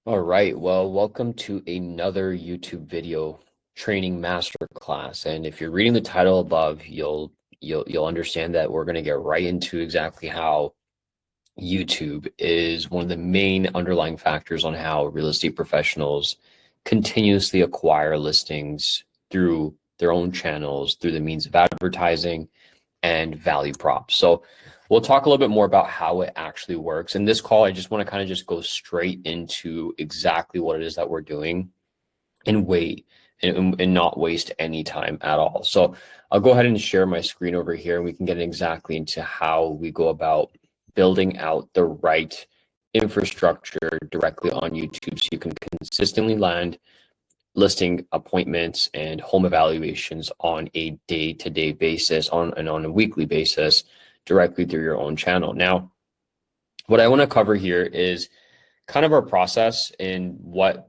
All right, well, welcome to another YouTube video training masterclass. And if you're reading the title above, you'll understand that we're going to get right into exactly how YouTube is one of the main underlying factors on how real estate professionals continuously acquire listings through their own channels, through the means of advertising and value props. So we'll talk a little bit more about how it actually works. In this call, I just want to kind of just go straight into exactly what it is that we're doing and wait and not waste any time at all. So I'll go ahead and share my screen over here and we can get exactly into how we go about building out the right infrastructure directly on YouTube so you can consistently land listing appointments and home evaluations on a day-to-day basis and on a weekly basis directly through your own channel. Now, what I want to cover here is kind of our process and what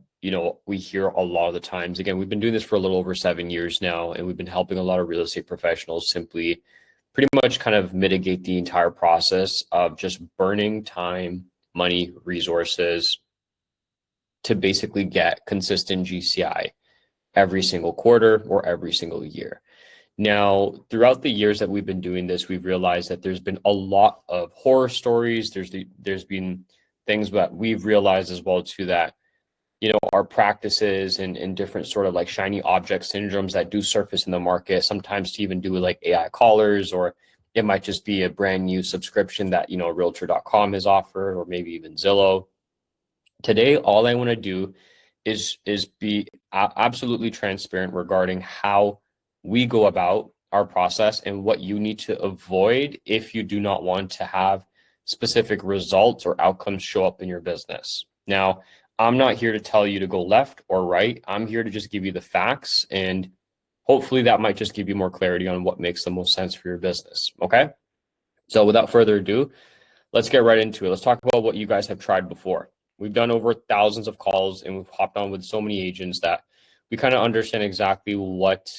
we hear a lot of the times. Again, we've been doing this for a little over 7 years now, and we've been helping a lot of real estate professionals simply pretty much kind of mitigate the entire process of just burning time, money, resources to basically get consistent GCI every single quarter or every single year. Now, throughout the years that we've been doing this, we've realized that there's been a lot of horror stories. There's been things that we've realized as well too that our practices and different sort of like shiny object syndromes that do surface in the market, sometimes to even do with like AI callers, or it might just be a brand new subscription that Realtor.com has offered, or maybe even Zillow. Today, all I want to do is be absolutely transparent regarding how we go about our process and what you need to avoid if you do not want to have specific results or outcomes show up in your business. Now, I'm not here to tell you to go left or right. I'm here to just give you the facts, and hopefully that might just give you more clarity on what makes the most sense for your business. Okay? So without further ado, let's get right into it. Let's talk about what you guys have tried before. We've done over thousands of calls and we've hopped on with so many agents that we kind of understand exactly what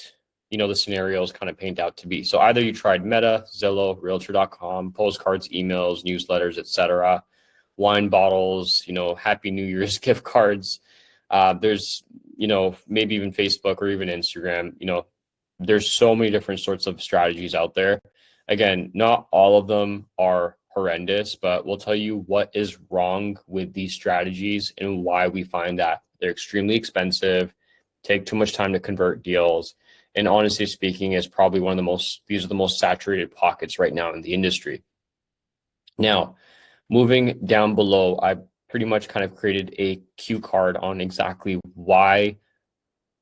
the scenarios kind of paint out to be. So either you tried Meta, Zillow, Realtor.com, postcards, emails, newsletters, etc., wine bottles, Happy New Year's gift cards. There's maybe even Facebook or even Instagram. There's so many different sorts of strategies out there. Again, not all of them are horrendous, but we'll tell you what is wrong with these strategies and why we find that they're extremely expensive, take too much time to convert deals, and honestly speaking, these are the most saturated pockets right now in the industry. Now, moving down below, I pretty much kind of created a cue card on exactly why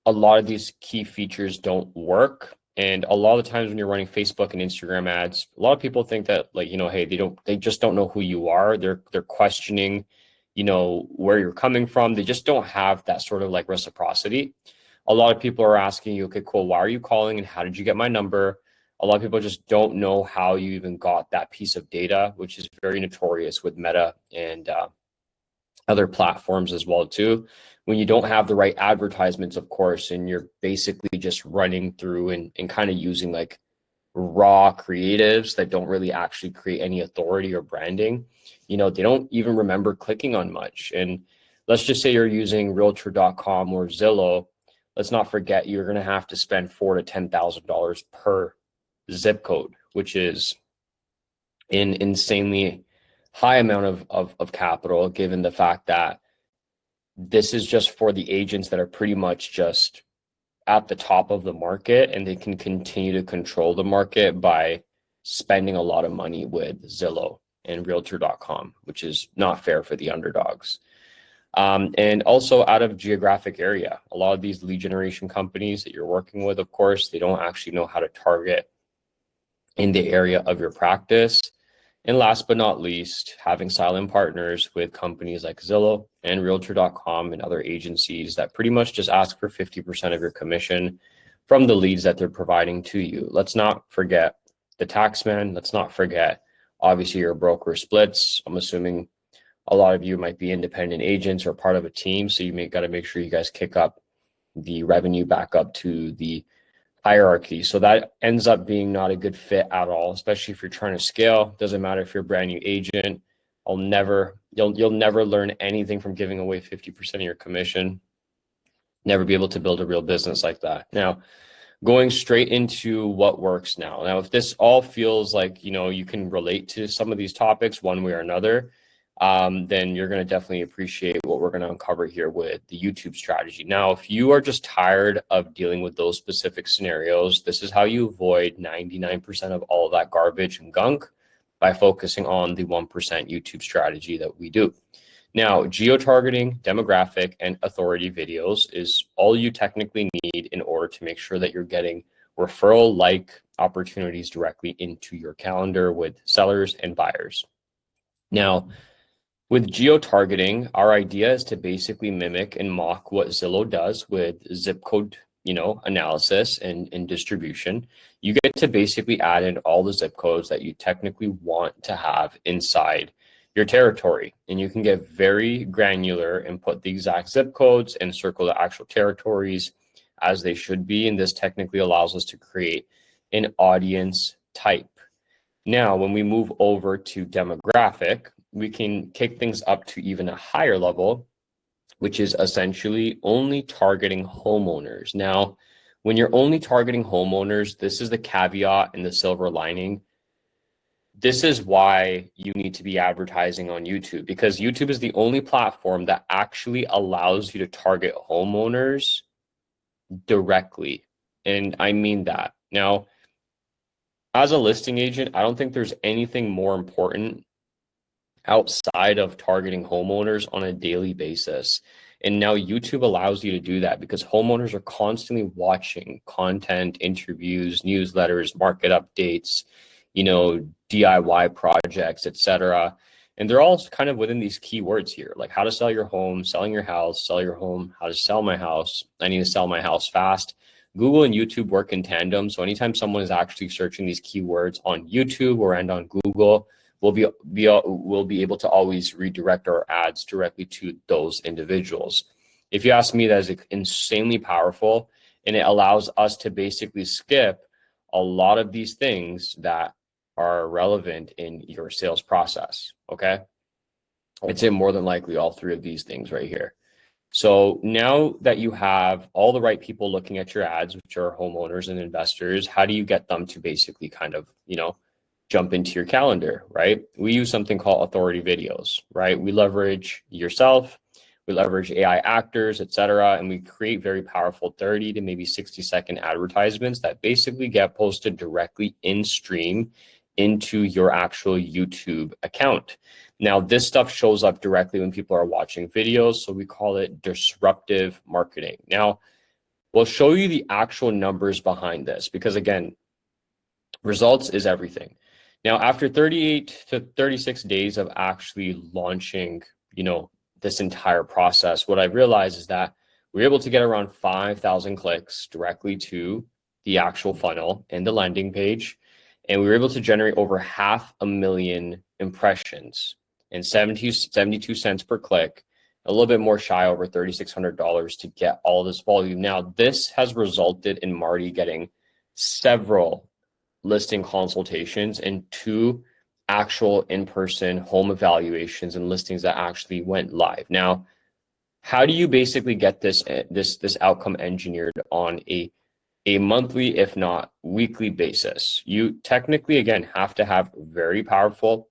a lot of these key features don't work. And a lot of the times when you're running Facebook and Instagram ads, a lot of people think that hey, they just don't know who you are. They're questioning, where you're coming from. They just don't have that sort of like reciprocity. A lot of people are asking you, okay, cool, why are you calling and how did you get my number? A lot of people just don't know how you even got that piece of data, which is very notorious with Meta and other platforms as well too. When you don't have the right advertisements, of course, and you're basically just running through and kind of using like raw creatives that don't really actually create any authority or branding, they don't even remember clicking on much. And let's just say you're using Realtor.com or Zillow. Let's not forget you're going to have to spend $4,000 to $10,000 per zip code, which is an insanely high amount of capital, given the fact that this is just for the agents that are pretty much just at the top of the market, and they can continue to control the market by spending a lot of money with Zillow and Realtor.com, which is not fair for the underdogs. And also out of geographic area, a lot of these lead generation companies that you're working with, of course, they don't actually know how to target in the area of your practice. And last but not least, having silent partners with companies like Zillow and Realtor.com and other agencies that pretty much just ask for 50% of your commission from the leads that they're providing to you. Let's not forget the taxman. Let's not forget, obviously, your broker splits. I'm assuming a lot of you might be independent agents or part of a team, so you got to make sure you guys kick up the revenue back up to the hierarchy. So that ends up being not a good fit at all, especially if you're trying to scale. Doesn't matter if you're a brand new agent. You'll never learn anything from giving away 50% of your commission. Never be able to build a real business like that. Now, going straight into what works now. Now, if this all feels like, you can relate to some of these topics one way or another, then you're going to definitely appreciate what we're going to uncover here with the YouTube strategy. Now, if you are just tired of dealing with those specific scenarios, this is how you avoid 99% of all of that garbage and gunk by focusing on the 1% YouTube strategy that we do. Now, geo-targeting, demographic, and authority videos is all you technically need in order to make sure that you're getting referral-like opportunities directly into your calendar with sellers and buyers. Now, with geo-targeting, our idea is to basically mimic and mock what Zillow does with zip code, analysis and distribution. You get to basically add in all the zip codes that you technically want to have inside your territory, and you can get very granular and put the exact zip codes and circle the actual territories as they should be. And this technically allows us to create an audience type. Now, when we move over to demographic, we can kick things up to even a higher level, which is essentially only targeting homeowners. Now, when you're only targeting homeowners, this is the caveat and the silver lining. This is why you need to be advertising on YouTube, because YouTube is the only platform that actually allows you to target homeowners directly. And I mean that. Now, as a listing agent, I don't think there's anything more important outside of targeting homeowners on a daily basis. And now YouTube allows you to do that because homeowners are constantly watching content, interviews, newsletters, market updates, DIY projects, etc. And they're all kind of within these keywords here, like how to sell your home, selling your house, sell your home, how to sell my house, I need to sell my house fast. Google and YouTube work in tandem. So anytime someone is actually searching these keywords on YouTube or on Google, we'll be able to always redirect our ads directly to those individuals. If you ask me, that is insanely powerful, and it allows us to basically skip a lot of these things that are relevant in your sales process. Okay. I'd say more than likely all three of these things right here. So now that you have all the right people looking at your ads, which are homeowners and investors, how do you get them to basically kind of, jump into your calendar, right? We use something called authority videos, right? We leverage yourself, we leverage AI actors, etc., and we create very powerful 30 to maybe 60-second advertisements that basically get posted directly in stream into your actual YouTube account. Now, this stuff shows up directly when people are watching videos, so we call it disruptive marketing. Now, we'll show you the actual numbers behind this because, again, results is everything. Now, after 38 to 36 days of actually launching, this entire process, what I realized is that we're able to get around 5,000 clicks directly to the actual funnel and the landing page. And we were able to generate over 500,000 impressions and 72 cents per click, a little bit more shy, over $3,600 to get all this volume. Now, this has resulted in Marty getting several listing consultations and 2 actual in-person home evaluations and listings that actually went live. Now, how do you basically get this outcome engineered on a monthly, if not weekly basis? You technically, again, have to have very powerful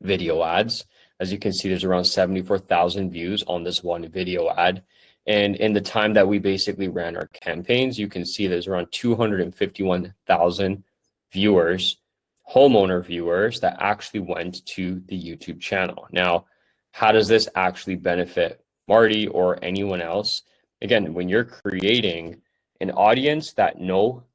video ads. As you can see, there's around 74,000 views on this one video ad. And in the time that we basically ran our campaigns, you can see there's around 251,000 viewers, homeowner viewers, that actually went to the YouTube channel. Now, how does this actually benefit Marty or anyone else? Again, when you're creating an audience that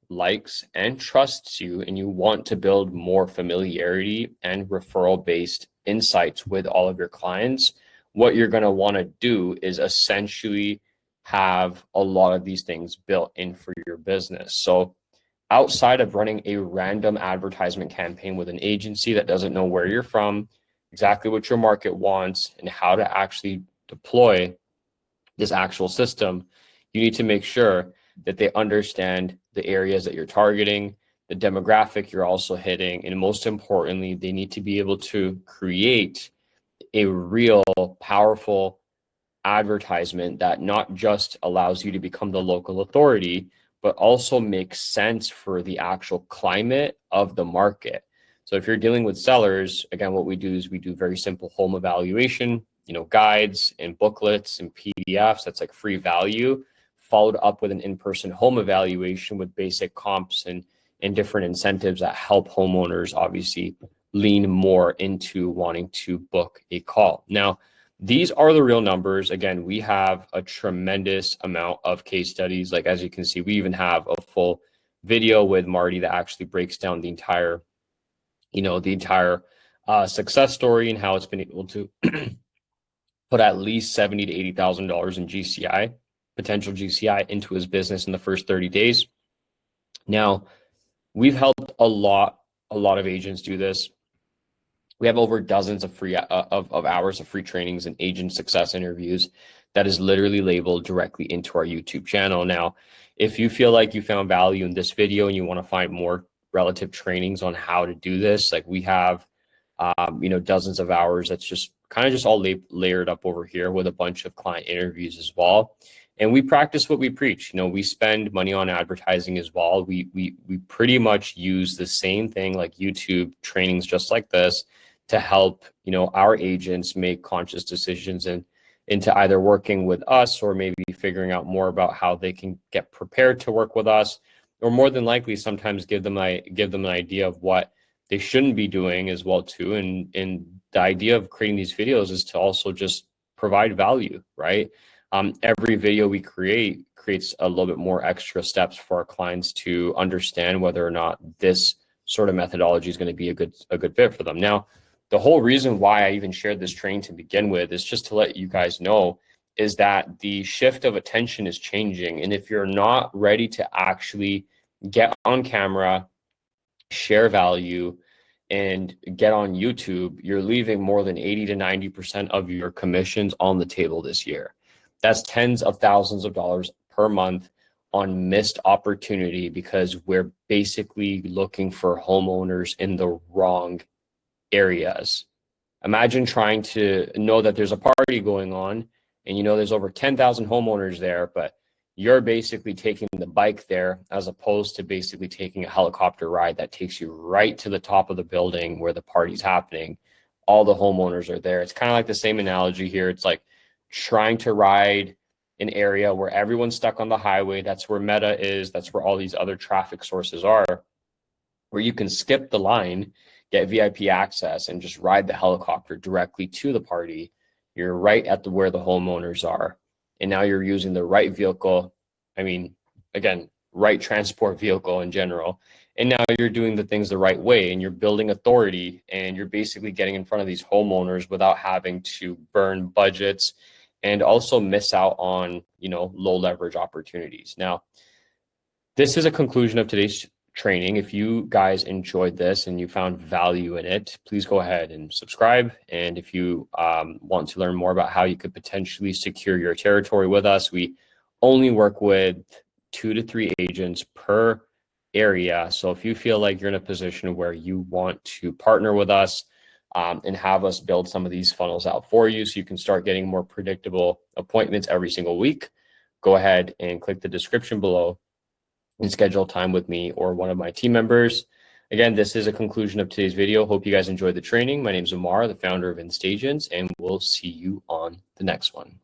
likes and trusts you, and you want to build more familiarity and referral-based insights with all of your clients, what you're going to want to do is essentially have a lot of these things built in for your business. So outside of running a random advertisement campaign with an agency that doesn't know where you're from, exactly what your market wants, and how to actually deploy this actual system, you need to make sure that they understand the areas that you're targeting, the demographic you're also hitting, and most importantly, they need to be able to create a real powerful advertisement that not just allows you to become the local authority, but also makes sense for the actual climate of the market. So if you're dealing with sellers, again, what we do is we do very simple home evaluation, guides and booklets and PDFs. That's like free value, followed up with an in-person home evaluation with basic comps and different incentives that help homeowners obviously lean more into wanting to book a call. Now, these are the real numbers. Again, we have a tremendous amount of case studies. Like, as you can see, we even have a full video with Marty that actually breaks down the entire success story and how it's been able to put at least $70,000 to $80,000 in GCI, potential GCI, into his business in the first 30 days. Now, we've helped a lot of agents do this. We have over dozens of free of hours of free trainings and agent success interviews that is literally labeled directly into our YouTube channel. Now, if you feel like you found value in this video and you want to find more relative trainings on how to do this, like we have, dozens of hours that's just kind of just all layered up over here with a bunch of client interviews as well. And we practice what we preach. We spend money on advertising as well. We pretty much use the same thing, like YouTube trainings just like this, to help our agents make conscious decisions and into either working with us or maybe figuring out more about how they can get prepared to work with us, or more than likely sometimes give them an idea of what they shouldn't be doing as well too. And the idea of creating these videos is to also just provide value, right? Every video we creates a little bit more extra steps for our clients to understand whether or not this sort of methodology is going to be a good fit for them. Now, the whole reason why I even shared this training to begin with is just to let you guys know is that the shift of attention is changing. And if you're not ready to actually get on camera, share value, and get on YouTube, you're leaving more than 80 to 90% of your commissions on the table this year. That's tens of thousands of dollars per month on missed opportunity because we're basically looking for homeowners in the wrong areas. Imagine trying to know that there's a party going on and there's over 10,000 homeowners there, but you're basically taking the bike there as opposed to basically taking a helicopter ride that takes you right to the top of the building where the party's happening. All the homeowners are there. It's kind of like the same analogy here. It's like trying to ride an area where everyone's stuck on the highway. That's where Meta is. That's where all these other traffic sources are, where you can skip the line, get VIP access, and just ride the helicopter directly to the party. You're right at where the homeowners are. And now you're using the right vehicle. Right transport vehicle in general. And now you're doing the things the right way and you're building authority and you're basically getting in front of these homeowners without having to burn budgets and also miss out on, low leverage opportunities. Now, this is a conclusion of today's training. If you guys enjoyed this and you found value in it, please go ahead and subscribe. And if you want to learn more about how you could potentially secure your territory with us, we only work with 2 to 3 agents per area. So if you feel like you're in a position where you want to partner with us and have us build some of these funnels out for you so you can start getting more predictable appointments every single week, go ahead and click the description below and schedule time with me or one of my team members. Again, this is a conclusion of today's video. Hope you guys enjoyed the training. My name is Omar, the founder of Instagents, and we'll see you on the next one.